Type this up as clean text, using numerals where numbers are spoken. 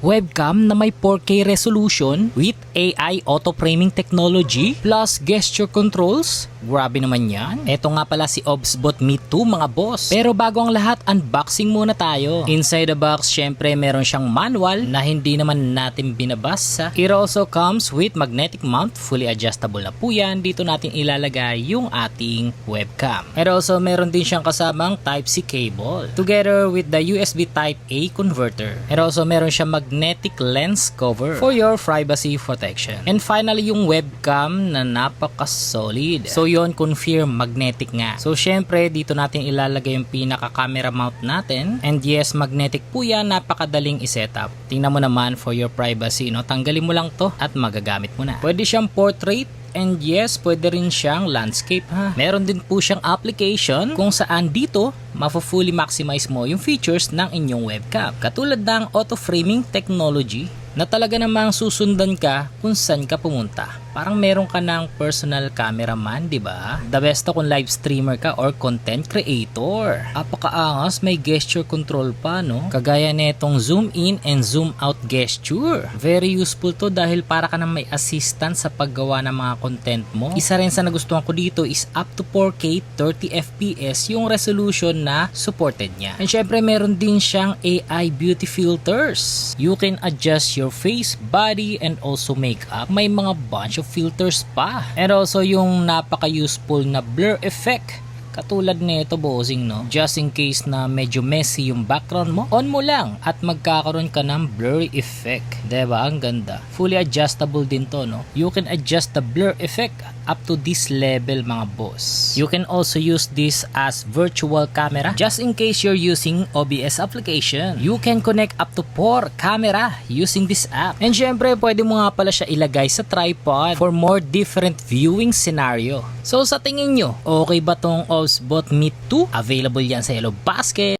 Webcam na may 4K resolution with AI auto framing technology plus gesture controls. Grabe naman yan. Ito nga pala si OBSBot Meet 2 mga boss. Pero bago ang lahat, unboxing muna tayo. Inside the box, syempre meron siyang manual na hindi naman natin binabasa. It also comes with magnetic mount, fully adjustable na po yan. Dito natin ilalagay yung ating webcam. And also meron din siyang kasamang Type-C cable together with the USB Type-A converter. And also meron siyang magnetic lens cover for your privacy protection. And finally yung webcam na napaka-solid. So yon, confirm magnetic nga. So syempre dito natin ilalagay yung pinaka camera mount natin. And yes, magnetic po yan, napakadaling i-setup. Tingnan mo naman for your privacy, no? Tanggalin mo lang to at magagamit mo na. Pwede siyang portrait. And yes, pwede rin siyang landscape ha. Meron din po siyang application kung saan dito mafo-fully maximize mo yung features ng inyong webcam. Katulad ng auto framing technology na talaga namang susundan ka kung saan ka pumunta. Parang meron ka ng personal cameraman, di ba? The best to kung live streamer ka or content creator. Apakaangas, may gesture control pa, no? Kagaya nitong zoom in and zoom out gesture. Very useful to dahil para ka na may assistant sa paggawa ng mga content mo. Isa rin sa nagustuhan ko dito is up to 4K 30 FPS yung resolution na supported niya. And syempre meron din siyang AI beauty filters. You can adjust your face, body, and also makeup. May mga bunch of filters pa. And also yung napaka-useful na blur effect. Katulad nito bossing, no? Just in case na medyo messy yung background mo, on mo lang at magkakaroon ka ng blurry effect. Diba? Ang ganda. Fully adjustable din to, no? You can adjust the blur effect up to this level mga boss. You can also use this as virtual camera just in case you're using OBS application. You can connect up to 4 camera using this app. And syempre pwede mo nga pala siya ilagay sa tripod for more different viewing scenario. So sa tingin nyo, okay ba tong OBSBot Meet 2? Available yan sa Yellow Basket.